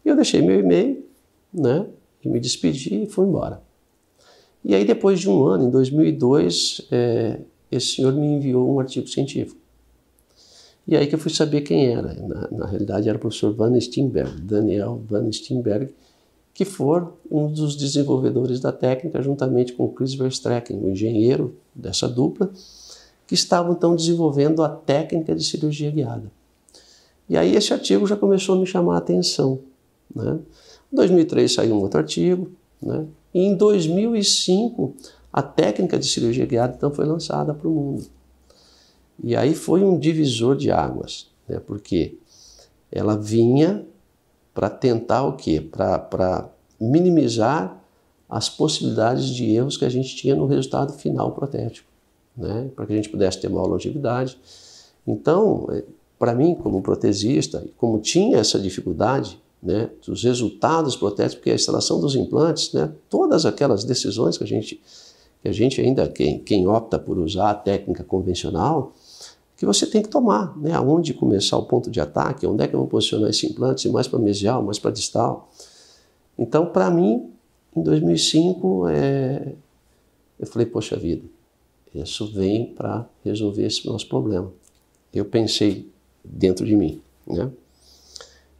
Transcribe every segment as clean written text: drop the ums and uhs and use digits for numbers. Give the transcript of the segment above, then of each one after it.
E eu deixei meu e-mail, né, e me despedi e fui embora. E aí depois de um ano, em 2002, esse senhor me enviou um artigo científico. E aí que eu fui saber quem era. Na realidade era o professor Van Steenberg, Daniel Van Steenberg, que foi um dos desenvolvedores da técnica, juntamente com o Chris Verstraeken, o engenheiro dessa dupla, que estavam então desenvolvendo a técnica de cirurgia guiada. E aí esse artigo já começou a me chamar a atenção, né? Em 2003 saiu um outro artigo, né? E em 2005 a técnica de cirurgia guiada então foi lançada para o mundo. E aí foi um divisor de águas, né? Porque ela vinha para tentar o quê? Para minimizar as possibilidades de erros que a gente tinha no resultado final protético, né? Para que a gente pudesse ter maior longevidade. Então, para mim, como protesista, como tinha essa dificuldade, né, dos resultados protéticos, porque a instalação dos implantes, né, todas aquelas decisões que a gente ainda, quem opta por usar a técnica convencional, que você tem que tomar, né, aonde começar o ponto de ataque, onde é que eu vou posicionar esse implante, se mais para mesial, mais para distal. Então, para mim, em 2005, eu falei, poxa vida, isso vem para resolver esse nosso problema. Eu pensei dentro de mim, né?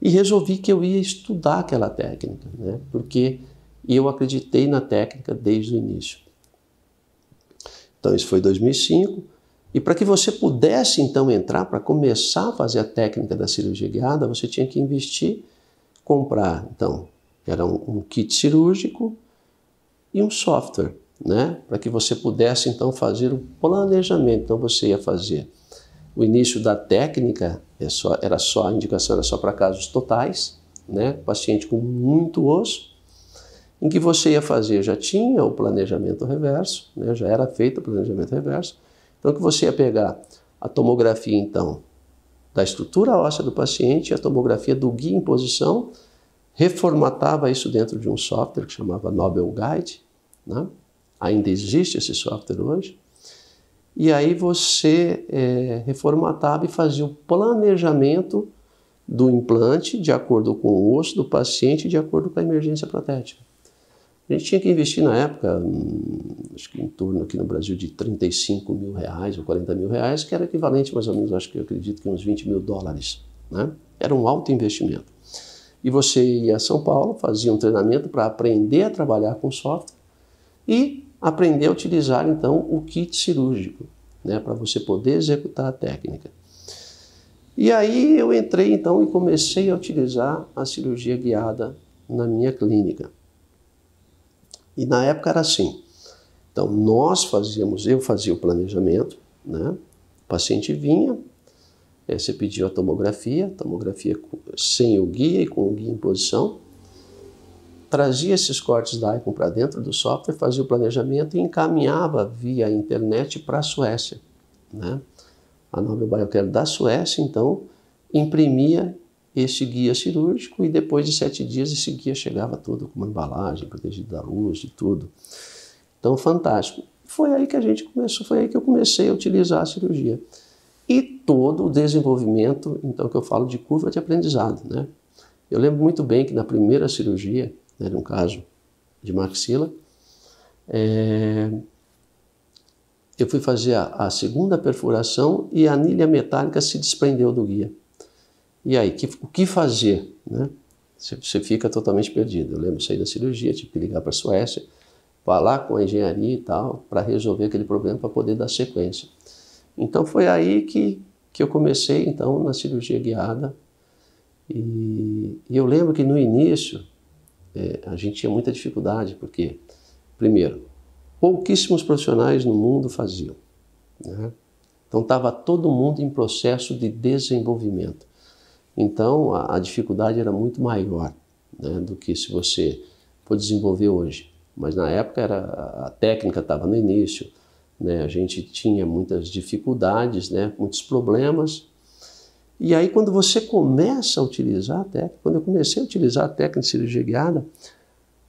E resolvi que eu ia estudar aquela técnica, né? Porque eu acreditei na técnica desde o início. Então isso foi 2005, e para que você pudesse então entrar, para começar a fazer a técnica da cirurgia guiada, você tinha que investir, comprar, então, era um kit cirúrgico e um software, né? Para que você pudesse então fazer o planejamento. Então você ia fazer o início da técnica, a indicação era só para casos totais, né? Paciente com muito osso, em que você ia fazer, já tinha o planejamento reverso, né? Já era feito o planejamento reverso, então que você ia pegar a tomografia então da estrutura óssea do paciente, a tomografia do guia em posição, reformatava isso dentro de um software que chamava Nobel Guide, né? Ainda existe esse software hoje. E aí você reformatava e fazia o planejamento do implante de acordo com o osso do paciente, de acordo com a emergência protética. A gente tinha que investir na época, acho que em torno aqui no Brasil de 35 mil reais ou 40 mil reais, que era equivalente mais ou menos, acho que eu acredito que uns 20 mil dólares, né? Era um alto investimento. E você ia a São Paulo, fazia um treinamento para aprender a trabalhar com software e aprender a utilizar então o kit cirúrgico, né, para você poder executar a técnica. E aí eu entrei então e comecei a utilizar a cirurgia guiada na minha clínica. E na época era assim. Então eu fazia o planejamento, né? O paciente vinha, você pedia a tomografia sem o guia e com o guia em posição, trazia esses cortes da ICON para dentro do software, fazia o planejamento e encaminhava via internet para a Suécia, né? A Nobel Biocare da Suécia, então, imprimia esse guia cirúrgico e depois de 7 dias esse guia chegava todo com uma embalagem, protegido da luz e tudo. Então, fantástico. Foi aí que eu comecei a utilizar a cirurgia. E todo o desenvolvimento, então, que eu falo de curva de aprendizado, né? Eu lembro muito bem que na primeira cirurgia, era um caso de maxila, eu fui fazer a segunda perfuração e a anilha metálica se desprendeu do guia. E aí, o que fazer, né? Você fica totalmente perdido. Eu lembro de sair da cirurgia, tive que ligar para a Suécia, falar com a engenharia e tal, para resolver aquele problema, para poder dar sequência. Então foi aí que eu comecei então na cirurgia guiada. E eu lembro que no início a gente tinha muita dificuldade, porque, primeiro, pouquíssimos profissionais no mundo faziam, né? Então estava todo mundo em processo de desenvolvimento. Então a dificuldade era muito maior, né, do que se você for desenvolver hoje. Mas na época a técnica estava no início, né, a gente tinha muitas dificuldades, né, muitos problemas. E aí quando você começa a utilizar a técnica, quando eu comecei a utilizar a técnica de cirurgia guiada,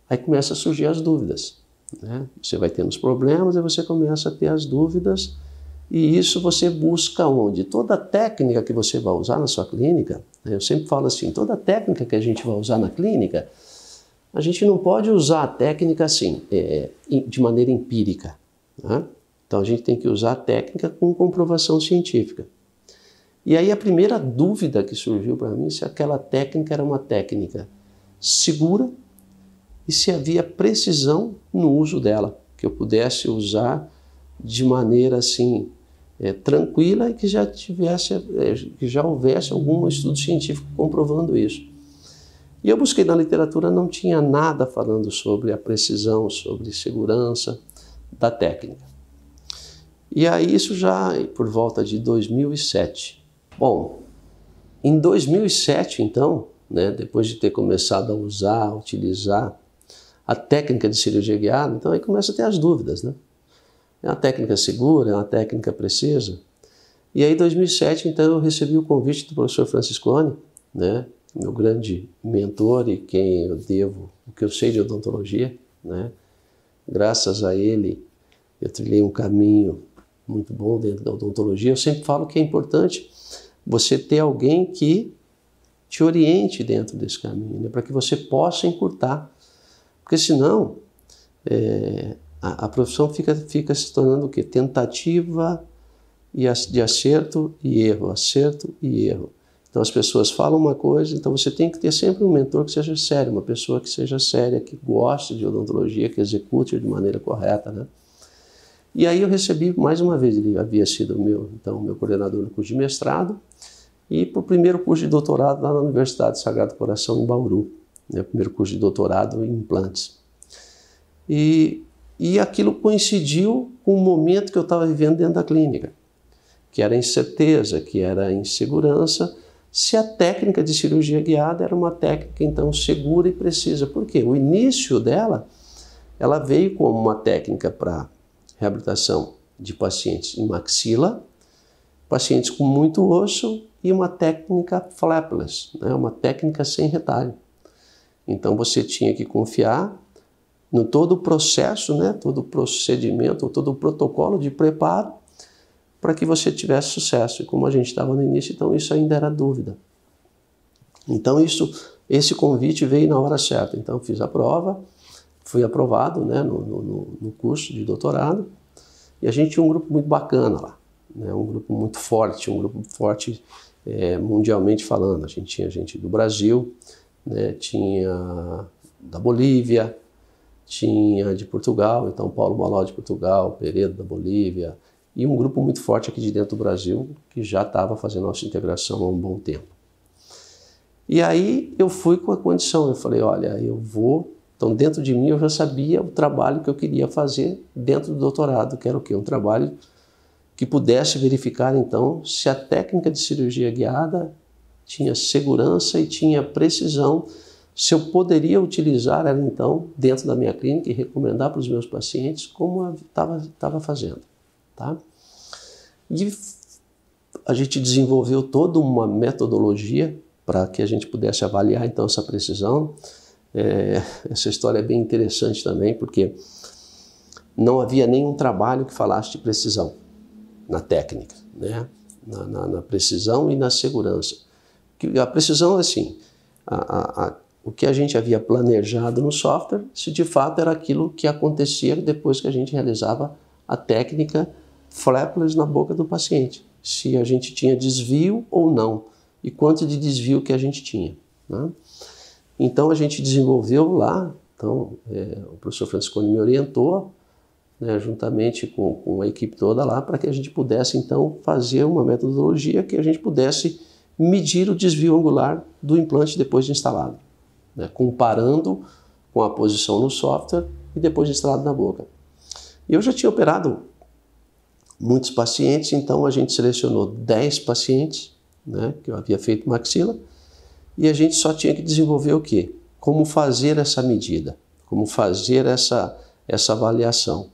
aí começa a surgir as dúvidas, né? Você vai tendo os problemas e você começa a ter as dúvidas E isso você busca onde? Toda técnica que você vai usar na sua clínica, eu sempre falo assim, toda técnica que a gente vai usar na clínica, a gente não pode usar a técnica assim, de maneira empírica, né? Então a gente tem que usar a técnica com comprovação científica. E aí a primeira dúvida que surgiu para mim, se aquela técnica era uma técnica segura e se havia precisão no uso dela, que eu pudesse usar de maneira assim tranquila e que já houvesse algum estudo científico comprovando isso. E eu busquei na literatura, não tinha nada falando sobre a precisão, sobre segurança da técnica. E aí isso já por volta de 2007. Bom, em 2007 então, né, depois de ter começado a usar, a utilizar a técnica de cirurgia guiada, então aí começa a ter as dúvidas, né? É uma técnica segura, é uma técnica precisa? E aí em 2007 então eu recebi o convite do professor Franciscone, né, meu grande mentor e quem eu devo o que eu sei de odontologia, né? Graças a ele eu trilhei um caminho muito bom dentro da odontologia. Eu sempre falo que é importante você ter alguém que te oriente dentro desse caminho, né, para que você possa encurtar. Porque senão a profissão fica se tornando o quê? Tentativa de acerto e erro, acerto e erro. Então as pessoas falam uma coisa, então você tem que ter sempre um mentor que seja sério, uma pessoa que seja séria, que goste de odontologia, que execute de maneira correta, né? E aí eu recebi, mais uma vez, ele havia sido meu coordenador no curso de mestrado e para o primeiro curso de doutorado lá na Universidade Sagrado Coração, em Bauru, né, o primeiro curso de doutorado em implantes. E aquilo coincidiu com o momento que eu estava vivendo dentro da clínica, que era incerteza, que era insegurança, se a técnica de cirurgia guiada era uma técnica, então, segura e precisa. Por quê? O início dela, ela veio como uma técnica para reabilitação de pacientes em maxila, pacientes com muito osso e uma técnica flapless, né? Uma técnica sem retalho. Então você tinha que confiar no todo o processo, né? Todo o procedimento, todo o protocolo de preparo para que você tivesse sucesso. E como a gente estava no início, então isso ainda era dúvida. Então esse convite veio na hora certa. Então eu fiz a prova, fui aprovado, né, no curso de doutorado, e a gente tinha um grupo muito bacana lá, né, um grupo muito forte, mundialmente falando. A gente tinha gente do Brasil, né, tinha da Bolívia, tinha de Portugal, então Paulo Maló de Portugal, Pereira da Bolívia, e um grupo muito forte aqui de dentro do Brasil, que já estava fazendo nossa integração há um bom tempo. E aí eu fui com a condição, eu falei, olha, eu vou... Então, dentro de mim, eu já sabia o trabalho que eu queria fazer dentro do doutorado, que era o quê? Um trabalho que pudesse verificar, então, se a técnica de cirurgia guiada tinha segurança e tinha precisão, se eu poderia utilizar ela, então, dentro da minha clínica e recomendar para os meus pacientes como eu estava fazendo, tá? E a gente desenvolveu toda uma metodologia para que a gente pudesse avaliar, então, essa precisão. Essa história é bem interessante também, porque não havia nenhum trabalho que falasse de precisão na técnica, né? Na precisão e na segurança. A precisão é assim, o que a gente havia planejado no software, se de fato era aquilo que acontecia depois que a gente realizava a técnica flapless na boca do paciente, se a gente tinha desvio ou não, e quanto de desvio que a gente tinha, né? Então a gente desenvolveu lá, então o professor Franciscone me orientou, né, juntamente com a equipe toda lá, para que a gente pudesse então fazer uma metodologia que a gente pudesse medir o desvio angular do implante depois de instalado, né, comparando com a posição no software e depois de instalado na boca. E eu já tinha operado muitos pacientes, então a gente selecionou 10 pacientes, né, que eu havia feito maxila, e a gente só tinha que desenvolver o quê? Como fazer essa medida, como fazer essa avaliação.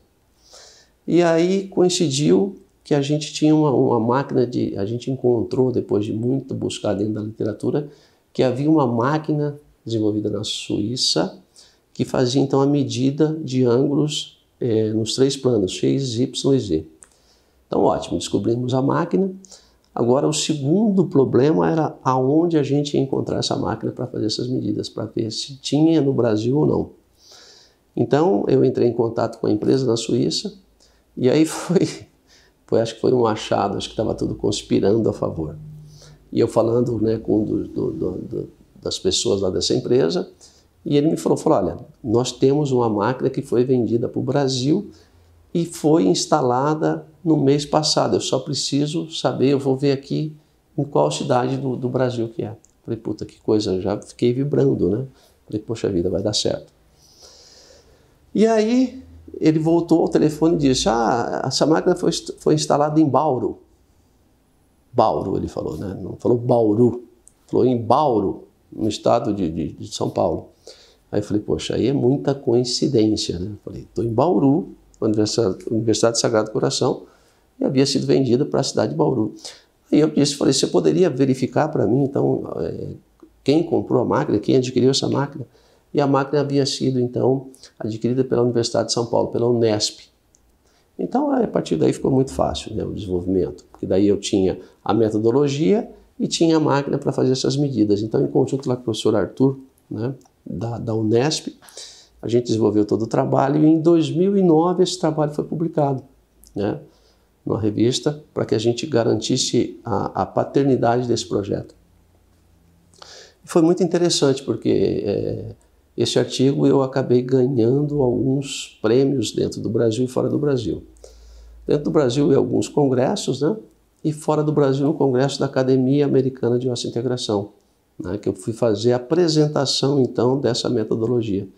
E aí coincidiu que a gente tinha uma máquina a gente encontrou, depois de muito buscar dentro da literatura, que havia uma máquina desenvolvida na Suíça que fazia então a medida de ângulos nos 3 planos, X, Y e Z. Então, ótimo, descobrimos a máquina. Agora, o segundo problema era aonde a gente ia encontrar essa máquina para fazer essas medidas, para ver se tinha no Brasil ou não. Então, eu entrei em contato com a empresa na Suíça, e aí acho que foi um achado, acho que estava tudo conspirando a favor. E eu falando, né, com das pessoas lá dessa empresa, e ele me falou, olha, nós temos uma máquina que foi vendida para o Brasil e foi instalada no mês passado, eu só preciso saber, eu vou ver aqui em qual cidade do Brasil que é. Falei, puta, que coisa, já fiquei vibrando, né? Falei, poxa vida, vai dar certo. E aí ele voltou ao telefone e disse, essa máquina foi instalada em Bauru. Bauru, ele falou, né? Não falou Bauru, falou em Bauru, no estado de São Paulo. Aí eu falei, poxa, aí é muita coincidência, né? Eu falei, estou em Bauru, Universidade Sagrado Coração, e havia sido vendida para a cidade de Bauru. Aí eu falei, você poderia verificar para mim, então, quem comprou a máquina, quem adquiriu essa máquina? E a máquina havia sido, então, adquirida pela Universidade de São Paulo, pela Unesp. Então, a partir daí ficou muito fácil, né, o desenvolvimento, porque daí eu tinha a metodologia e tinha a máquina para fazer essas medidas. Então, em conjunto lá com o professor Arthur, né, da Unesp, a gente desenvolveu todo o trabalho e em 2009 esse trabalho foi publicado, né, numa revista, para que a gente garantisse a paternidade desse projeto. Foi muito interessante porque esse artigo eu acabei ganhando alguns prêmios dentro do Brasil e fora do Brasil. Dentro do Brasil, em alguns congressos, né? E fora do Brasil, no congresso da Academia Americana de Osteointegração, né? Que eu fui fazer a apresentação, então, dessa metodologia.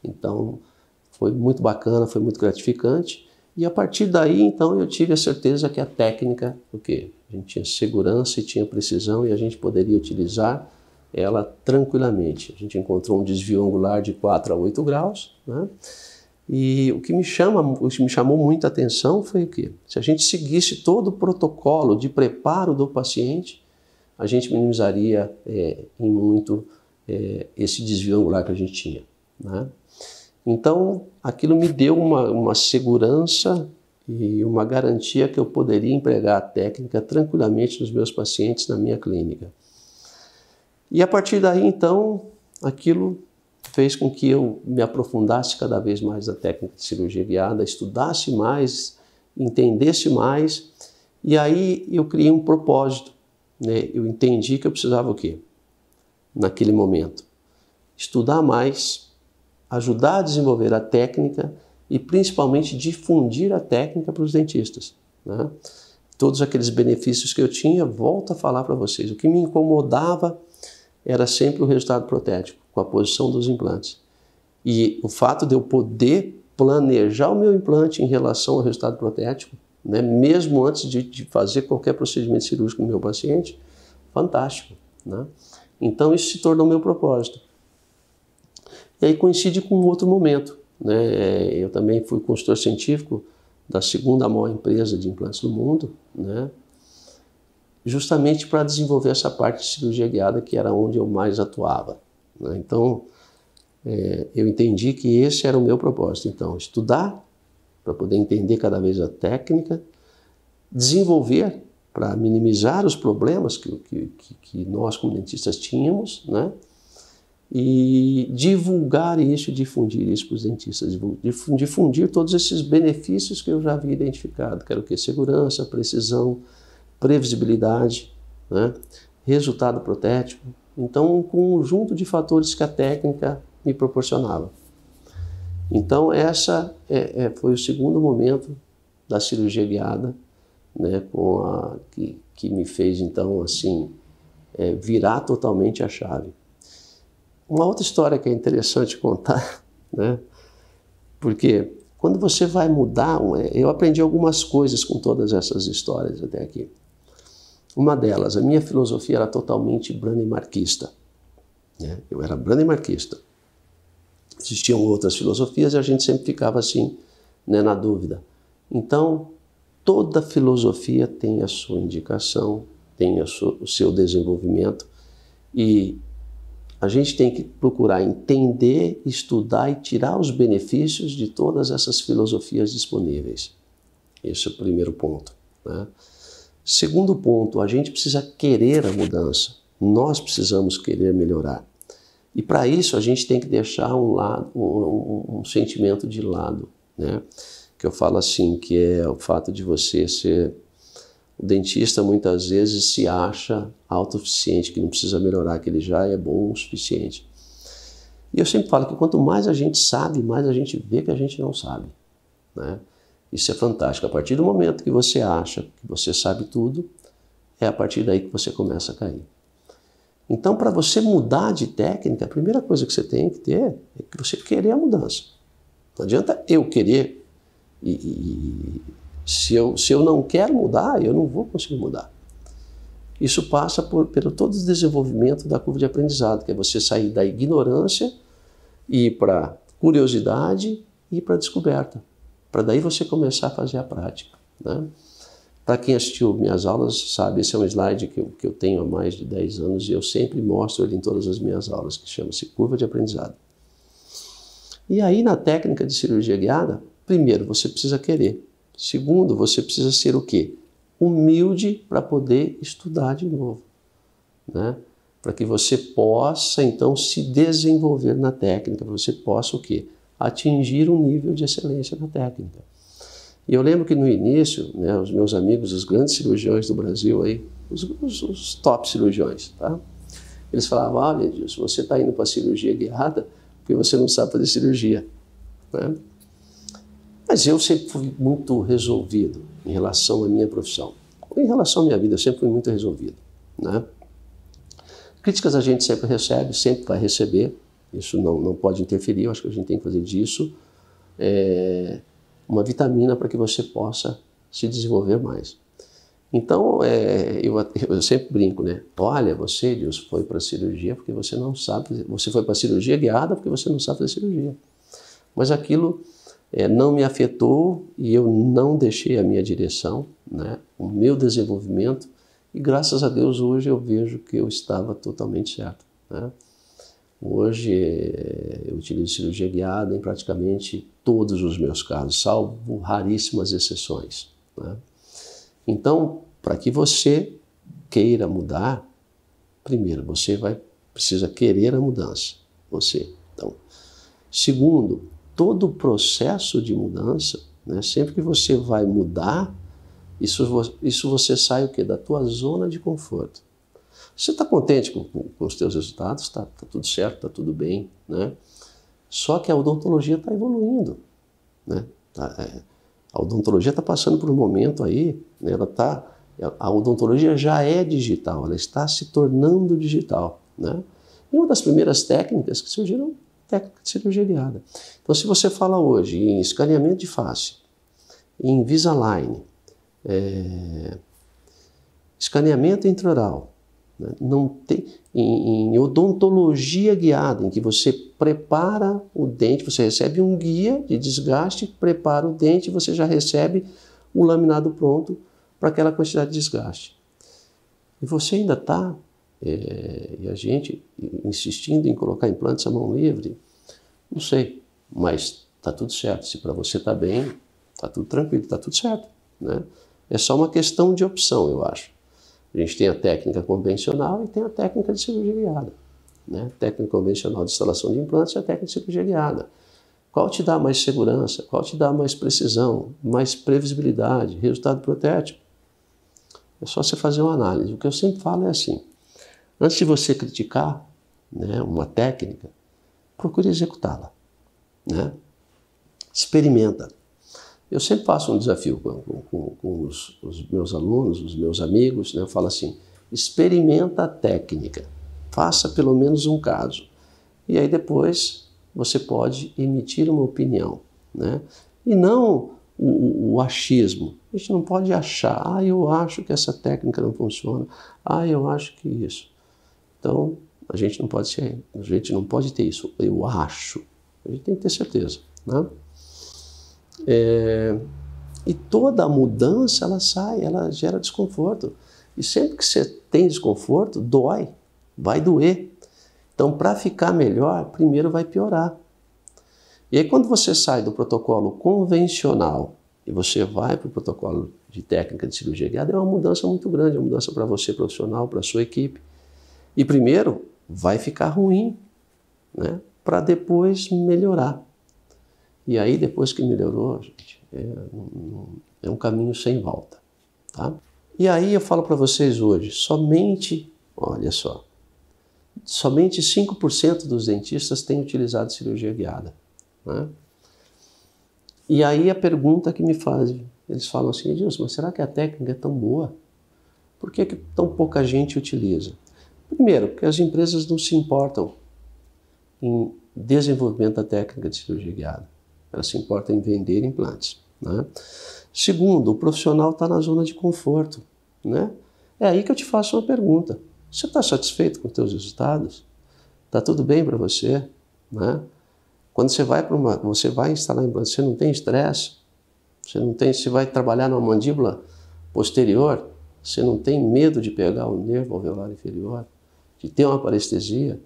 Então, foi muito bacana, foi muito gratificante. E a partir daí, então, eu tive a certeza que a técnica, o quê? A gente tinha segurança e tinha precisão e a gente poderia utilizar ela tranquilamente. A gente encontrou um desvio angular de 4 a 8 graus, né? E o que me chamou muita atenção foi o quê? Se a gente seguisse todo o protocolo de preparo do paciente, a gente minimizaria em muito esse desvio angular que a gente tinha, né? Então, aquilo me deu uma segurança e uma garantia que eu poderia empregar a técnica tranquilamente nos meus pacientes na minha clínica. E a partir daí, então, aquilo fez com que eu me aprofundasse cada vez mais na técnica de cirurgia guiada, estudasse mais, entendesse mais, e aí eu criei um propósito, né? Eu entendi que eu precisava o quê? Naquele momento, estudar mais, ajudar a desenvolver a técnica e principalmente difundir a técnica para os dentistas, né? Todos aqueles benefícios que eu tinha, volto a falar para vocês. O que me incomodava era sempre o resultado protético, com a posição dos implantes. E o fato de eu poder planejar o meu implante em relação ao resultado protético, né, mesmo antes de fazer qualquer procedimento cirúrgico no meu paciente, fantástico, né? Então isso se tornou meu propósito. E aí coincide com um outro momento, né? Eu também fui consultor científico da segunda maior empresa de implantes do mundo, né? Justamente para desenvolver essa parte de cirurgia guiada, que era onde eu mais atuava, né? Então, eu entendi que esse era o meu propósito. Então, estudar para poder entender cada vez a técnica, desenvolver para minimizar os problemas que nós, como dentistas, tínhamos, né? E divulgar isso, difundir isso para os dentistas, difundir todos esses benefícios que eu já havia identificado, que era o quê? Segurança, precisão, previsibilidade, né? Resultado protético. Então, um conjunto de fatores que a técnica me proporcionava. Então, essa foi o segundo momento da cirurgia guiada, né? Que me fez, então, assim, virar totalmente a chave. Uma outra história que é interessante contar, né? Porque quando você vai mudar, eu aprendi algumas coisas com todas essas histórias até aqui. Uma delas, a minha filosofia era totalmente brandemarquista, né? Eu era brandemarquista. Existiam outras filosofias e a gente sempre ficava assim, né, na dúvida. Então, toda filosofia tem a sua indicação, tem o seu desenvolvimento e a gente tem que procurar entender, estudar e tirar os benefícios de todas essas filosofias disponíveis. Esse é o primeiro ponto. né? Segundo ponto, a gente precisa querer a mudança. Nós precisamos querer melhorar. E para isso a gente tem que deixar um sentimento de lado, né? Que eu falo assim, que é o fato de você ser... O dentista muitas vezes se acha autossuficiente, que não precisa melhorar, que ele já é bom o suficiente. E eu sempre falo que quanto mais a gente sabe, mais a gente vê que a gente não sabe, né? Isso é fantástico. A partir do momento que você acha que você sabe tudo, é a partir daí que você começa a cair. Então, para você mudar de técnica, a primeira coisa que você tem que ter é que você querer a mudança. Não adianta eu querer se eu não quero mudar, eu não vou conseguir mudar. Isso passa pelo todo o desenvolvimento da curva de aprendizado, que é você sair da ignorância e ir para curiosidade e ir para descoberta, para daí você começar a fazer a prática, né? Para quem assistiu minhas aulas sabe, esse é um slide que eu tenho há mais de 10 anos e eu sempre mostro ele em todas as minhas aulas, que chama-se curva de aprendizado. E aí na técnica de cirurgia guiada, primeiro você precisa querer. Segundo, você precisa ser o quê? Humilde para poder estudar de novo, né? Para que você possa então se desenvolver na técnica, para você possa o quê? Atingir um nível de excelência na técnica. E eu lembro que no início, né, os meus amigos, os grandes cirurgiões do Brasil, aí, os top cirurgiões, tá? Eles falavam, olha, Edilson, você está indo para a cirurgia guiada porque você não sabe fazer cirurgia, né? Mas eu sempre fui muito resolvido em relação à minha profissão. Em relação à minha vida, eu sempre fui muito resolvido, né? Críticas a gente sempre recebe, sempre vai receber. Isso não pode interferir, eu acho que a gente tem que fazer disso uma vitamina para que você possa se desenvolver mais. Então, eu sempre brinco, né? Olha, você, Deus, foi para a cirurgia porque você não sabe, você foi para a cirurgia guiada porque você não sabe fazer cirurgia. Mas aquilo não me afetou e eu não deixei a minha direção, né? O meu desenvolvimento, e graças a Deus hoje eu vejo que eu estava totalmente certo, né? Hoje eu utilizo cirurgia guiada em praticamente todos os meus casos, salvo raríssimas exceções, né? Então, para que você queira mudar, primeiro, você precisa querer a mudança, você. Então, segundo, todo o processo de mudança, né, sempre que você vai mudar, isso você sai o quê? Da tua zona de conforto. Você está contente com os teus resultados? Está tudo certo, está tudo bem, né? Só que a odontologia está evoluindo, né? A odontologia está passando por um momento aí, né? A odontologia já é digital, ela está se tornando digital, né? E uma das primeiras técnicas que surgiram, técnica de cirurgia guiada. Então, se você fala hoje em escaneamento de face, em Invisalign, escaneamento intraoral, né? Não tem, em odontologia guiada, em que você prepara o dente, você recebe um guia de desgaste, prepara o dente e você já recebe o laminado pronto para aquela quantidade de desgaste. E você ainda está, e a gente insistindo em colocar implantes à mão livre, não sei, mas está tudo certo. Se para você está bem, está tudo tranquilo, está tudo certo, né? É só uma questão de opção, eu acho. A gente tem a técnica convencional e tem a técnica de cirurgia guiada, né? A técnica convencional de instalação de implantes e a técnica de cirurgia guiada. Qual te dá mais segurança? Qual te dá mais precisão, mais previsibilidade, resultado protético? É só você fazer uma análise. O que eu sempre falo é assim, antes de você criticar, né, uma técnica, procure executá-la, né? Experimenta. Eu sempre faço um desafio com os meus alunos, os meus amigos, né? Eu falo assim, experimenta a técnica, faça pelo menos um caso. E aí depois você pode emitir uma opinião, né? E não o achismo. A gente não pode achar, eu acho que essa técnica não funciona, eu acho que isso. Então, a gente não pode ter isso, eu acho. A gente tem que ter certeza, né? E toda a mudança, ela gera desconforto. E sempre que você tem desconforto, dói, vai doer. Então, para ficar melhor, primeiro vai piorar. E aí, quando você sai do protocolo convencional e você vai para o protocolo de técnica de cirurgia guiada é uma mudança muito grande, é uma mudança para você profissional, para a sua equipe. E primeiro vai ficar ruim, né, para depois melhorar. E aí depois que melhorou, gente, é um caminho sem volta, tá? E aí eu falo para vocês hoje, olha só, somente 5% dos dentistas têm utilizado cirurgia guiada, né? E aí a pergunta que me fazem, eles falam assim, Edilson, mas será que a técnica é tão boa? Por que tão pouca gente utiliza? Primeiro, porque as empresas não se importam em desenvolvimento da técnica de cirurgia guiada. Elas se importam em vender implantes, né? Segundo, o profissional está na zona de conforto, né? É aí que eu te faço uma pergunta. Você está satisfeito com os seus resultados? Está tudo bem para você, né? Quando você vai instalar implante, você não tem estresse, você vai trabalhar na mandíbula posterior, você não tem medo de pegar o nervo alveolar inferior, de ter uma parestesia,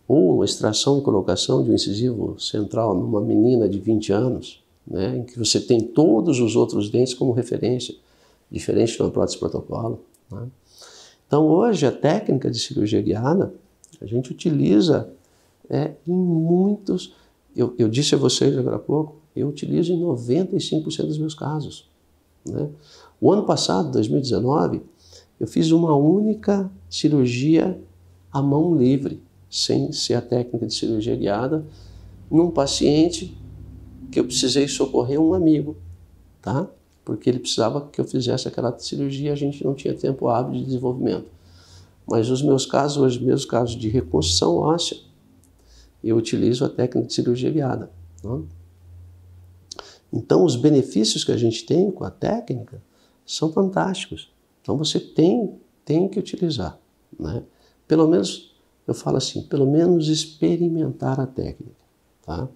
ou uma extração e colocação de um incisivo central numa menina de 20 anos, né, em que você tem todos os outros dentes como referência, diferente de uma prótese protocolo, né? Então hoje a técnica de cirurgia guiada, a gente utiliza em muitos... Eu disse a vocês agora há pouco, eu utilizo em 95% dos meus casos, né? O ano passado, 2019, eu fiz uma única cirurgia à mão livre, sem ser a técnica de cirurgia guiada, num paciente que eu precisei socorrer um amigo, tá? Porque ele precisava que eu fizesse aquela cirurgia, a gente não tinha tempo hábil de desenvolvimento. Mas os meus casos, os meus casos de reconstrução óssea, eu utilizo a técnica de cirurgia guiada, né? Então, os benefícios que a gente tem com a técnica são fantásticos. Então, você tem que utilizar, né? Pelo menos, eu falo assim, pelo menos experimentar a técnica, tá?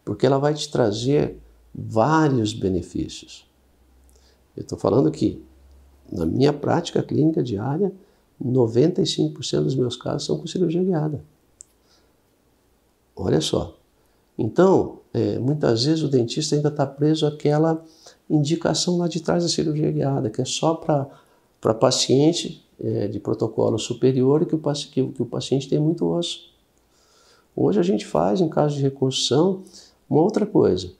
Porque ela vai te trazer vários benefícios. Eu estou falando que, na minha prática clínica diária, 95% dos meus casos são com cirurgia guiada. Olha só. Então, muitas vezes o dentista ainda está preso àquela indicação lá de trás da cirurgia guiada, que é só para paciente de protocolo superior e que o paciente tem muito osso. Hoje a gente faz, em caso de reconstrução, uma outra coisa.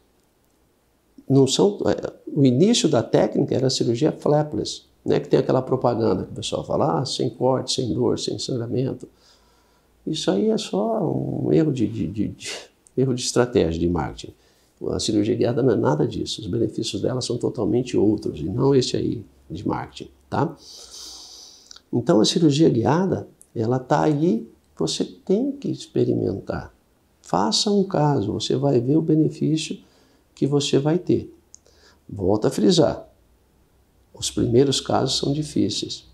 O início da técnica era a cirurgia flapless, né, que tem aquela propaganda que o pessoal fala, sem corte, sem dor, sem sangramento. Isso aí é só um erro erro de estratégia de marketing. A cirurgia guiada não é nada disso. Os benefícios dela são totalmente outros e não esse aí de marketing, tá? Então a cirurgia guiada, ela está aí, você tem que experimentar. Faça um caso, você vai ver o benefício que você vai ter. Volto a frisar, os primeiros casos são difíceis.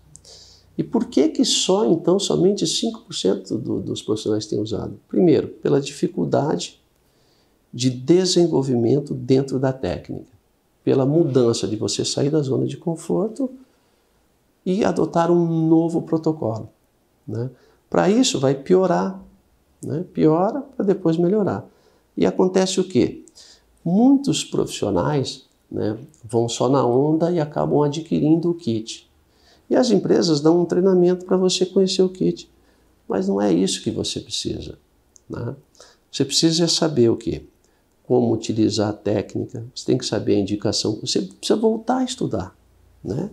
E por que só, então, somente 5% dos profissionais têm usado? Primeiro, pela dificuldade de desenvolvimento dentro da técnica. Pela mudança de você sair da zona de conforto e adotar um novo protocolo, né? Para isso, vai piorar, né? Piora para depois melhorar. E acontece o quê? Muitos profissionais, né, vão só na onda e acabam adquirindo o kit. E as empresas dão um treinamento para você conhecer o kit. Mas não é isso que você precisa, né? Você precisa saber o quê? Como utilizar a técnica, você tem que saber a indicação, você precisa voltar a estudar, né?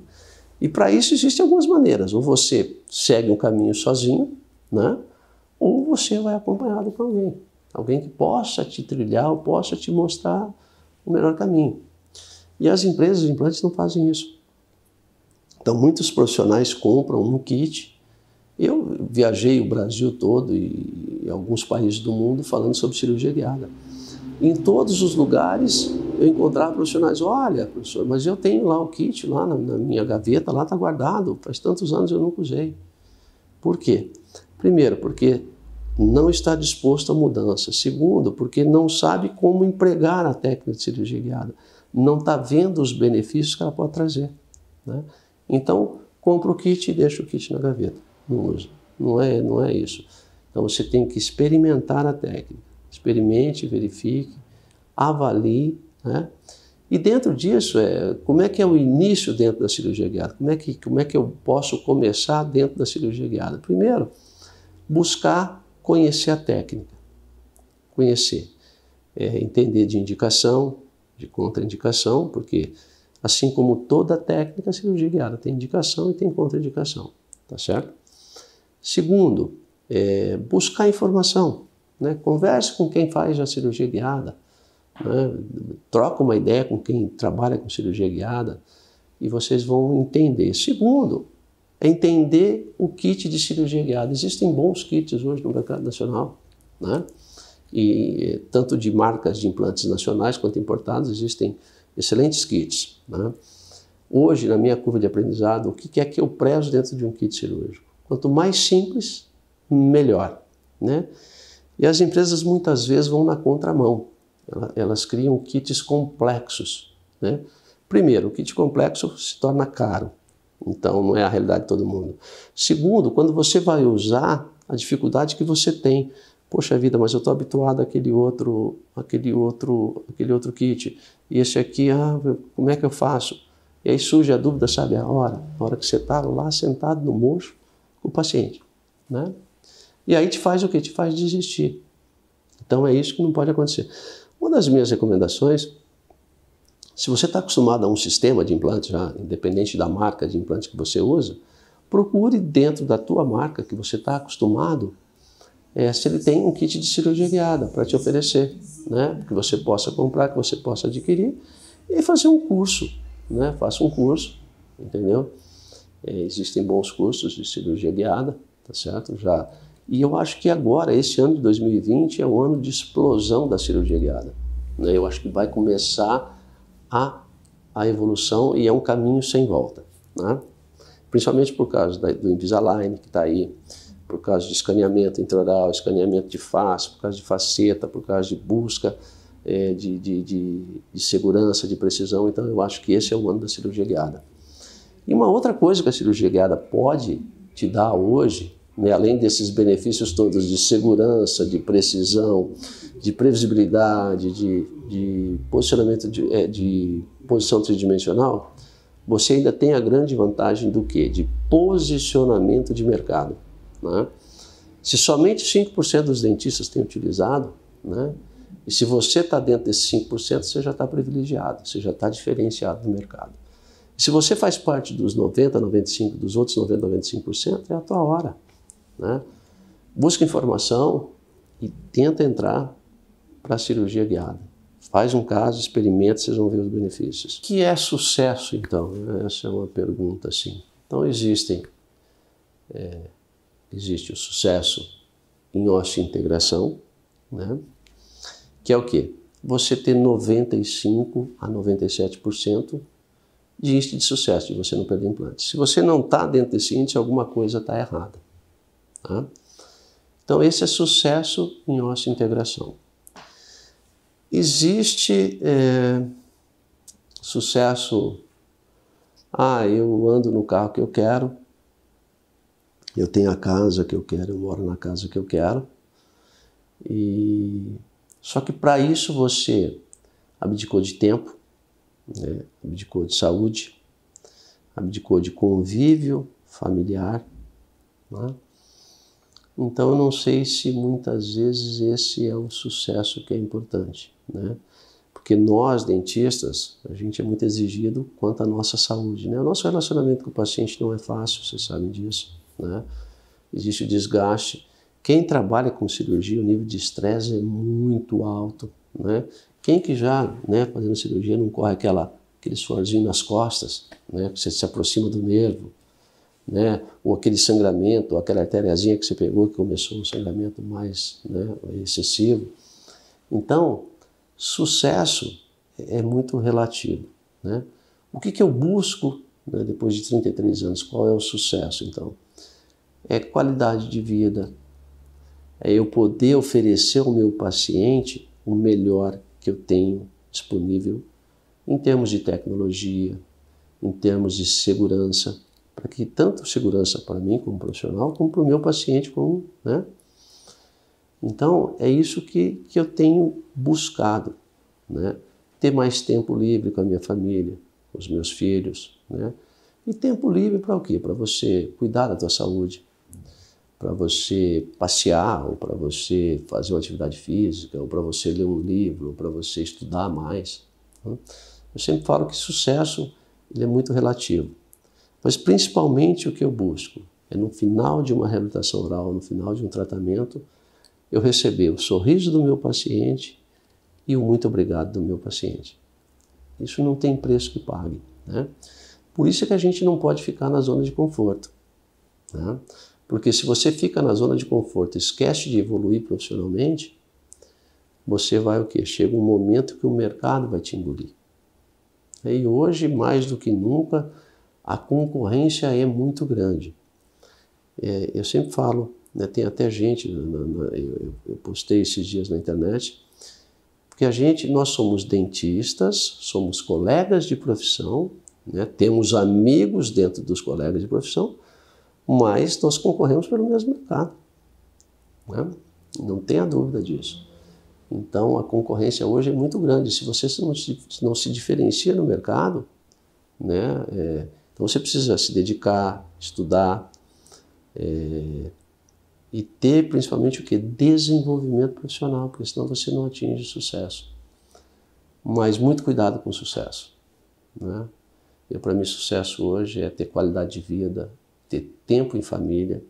E para isso existem algumas maneiras. Ou você segue um caminho sozinho, né? Ou você vai acompanhado com alguém. Alguém que possa te trilhar ou possa te mostrar o melhor caminho. E as empresas de implantes não fazem isso. Então, muitos profissionais compram um kit. Eu viajei o Brasil todo e alguns países do mundo falando sobre cirurgia guiada. Em todos os lugares eu encontrava profissionais, olha, professor, mas eu tenho lá o kit, lá na minha gaveta, lá está guardado, faz tantos anos eu nunca usei. Por quê? Primeiro, porque não está disposto à mudança. Segundo, porque não sabe como empregar a técnica de cirurgia guiada. Não está vendo os benefícios que ela pode trazer, né? Então, compra o kit e deixa o kit na gaveta. Não usa. Não é isso. Então, você tem que experimentar a técnica. Experimente, verifique, avalie, né? E dentro disso, como é que é o início dentro da cirurgia guiada? Como é que eu posso começar dentro da cirurgia guiada? Primeiro, buscar conhecer a técnica. Conhecer. Entender de indicação, de contraindicação, porque assim como toda técnica, a cirurgia guiada tem indicação e tem contraindicação, tá certo? Segundo, buscar informação, né? Converse com quem faz a cirurgia guiada, né? Troca uma ideia com quem trabalha com cirurgia guiada e vocês vão entender. Segundo, entender o kit de cirurgia guiada. Existem bons kits hoje no mercado nacional, né? E tanto de marcas de implantes nacionais quanto importados, existem excelentes kits, né? Hoje, na minha curva de aprendizado, o que é que eu prezo dentro de um kit cirúrgico? Quanto mais simples, melhor, né? E as empresas muitas vezes vão na contramão. Elas criam kits complexos, né? Primeiro, o kit complexo se torna caro, então não é a realidade de todo mundo. Segundo, quando você vai usar, a dificuldade que você tem. Poxa vida, mas eu estou habituado àquele outro kit. E esse aqui, como é que eu faço? E aí surge a dúvida, sabe, a hora que você está lá sentado no mocho com o paciente, né? E aí te faz o quê? Te faz desistir. Então é isso que não pode acontecer. Uma das minhas recomendações, se você está acostumado a um sistema de implante já, independente da marca de implante que você usa, procure dentro da tua marca que você está acostumado, se ele tem um kit de cirurgia guiada para te oferecer, né? Que você possa comprar, que você possa adquirir e fazer um curso, né? Faça um curso, entendeu? Existem bons cursos de cirurgia guiada, tá certo? E eu acho que agora, esse ano de 2020, é um ano de explosão da cirurgia guiada, né? Eu acho que vai começar a evolução e é um caminho sem volta, né? Principalmente por causa do Invisalign que está aí, por causa de escaneamento intraoral, escaneamento de face, por causa de faceta, por causa de busca de segurança, de precisão. Então eu acho que esse é o ano da cirurgia guiada. E uma outra coisa que a cirurgia guiada pode te dar hoje, né, além desses benefícios todos de segurança, de precisão, de previsibilidade, de posicionamento de posição tridimensional, você ainda tem a grande vantagem do quê? De posicionamento de mercado, né? Se somente 5% dos dentistas têm utilizado, né? E se você está dentro desses 5%, você já está privilegiado, você já está diferenciado no mercado. E se você faz parte dos 90, 95, dos outros 90, 95%, é a tua hora, né? Busca informação e tenta entrar para a cirurgia guiada. Faz um caso, experimenta, vocês vão ver os benefícios. O que é sucesso, então? Essa é uma pergunta, assim. Então, existe o sucesso em ósseo-integração, né? Que é o quê? Você ter 95% a 97% de índice de sucesso, de você não perder implante. Se você não está dentro desse índice, alguma coisa está errada, tá? Então, esse é sucesso em ósseo-integração. Existe sucesso, eu ando no carro que eu quero, eu tenho a casa que eu quero, eu moro na casa que eu quero, só que para isso você abdicou de tempo, né? Abdicou de saúde, abdicou de convívio familiar, né? Então eu não sei se muitas vezes esse é um sucesso que é importante, né? Porque nós, dentistas, a gente é muito exigido quanto à nossa saúde, né? O nosso relacionamento com o paciente não é fácil, vocês sabem disso, né? Existe o desgaste. Quem trabalha com cirurgia, o nível de estresse é muito alto, né? Quem que já, né, fazendo cirurgia não corre aquele suorzinho nas costas, né? Que você se aproxima do nervo, né? Ou aquele sangramento, ou aquela artériazinha que você pegou, que começou um sangramento mais, né, excessivo. Então, sucesso é muito relativo, né? O que eu busco, né, depois de 33 anos? Qual é o sucesso, então? É qualidade de vida, é eu poder oferecer ao meu paciente o melhor que eu tenho disponível em termos de tecnologia, em termos de segurança, para que tanto segurança para mim como profissional, como para o meu paciente, né? Então, é isso que eu tenho buscado, né? ter mais tempo livre com a minha família, com os meus filhos, né? E tempo livre para o quê? Para você cuidar da tua saúde, para você passear, ou para você fazer uma atividade física, ou para você ler um livro, ou para você estudar mais, né? Eu sempre falo que sucesso ele é muito relativo, mas principalmente o que eu busco é no final de uma reabilitação oral, no final de um tratamento, eu receber o sorriso do meu paciente e o muito obrigado do meu paciente. Isso não tem preço que pague, né? Por isso é que a gente não pode ficar na zona de conforto, né? Porque se você fica na zona de conforto e esquece de evoluir profissionalmente, você vai o quê? Chega um momento que o mercado vai te engolir. E hoje, mais do que nunca, a concorrência é muito grande. Eu sempre falo, né, tem até gente, eu postei esses dias na internet, porque nós somos dentistas, somos colegas de profissão, né, temos amigos dentro dos colegas de profissão, mas nós concorremos pelo mesmo mercado, né? Não tenha dúvida disso. Então a concorrência hoje é muito grande. Se você não se diferencia no mercado, né, então você precisa se dedicar, estudar, e ter principalmente o que? Desenvolvimento profissional, porque senão você não atinge sucesso. Mas muito cuidado com o sucesso, né? Para mim, sucesso hoje é ter qualidade de vida, ter tempo em família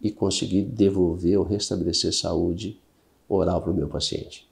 e conseguir devolver ou restabelecer saúde oral para o meu paciente.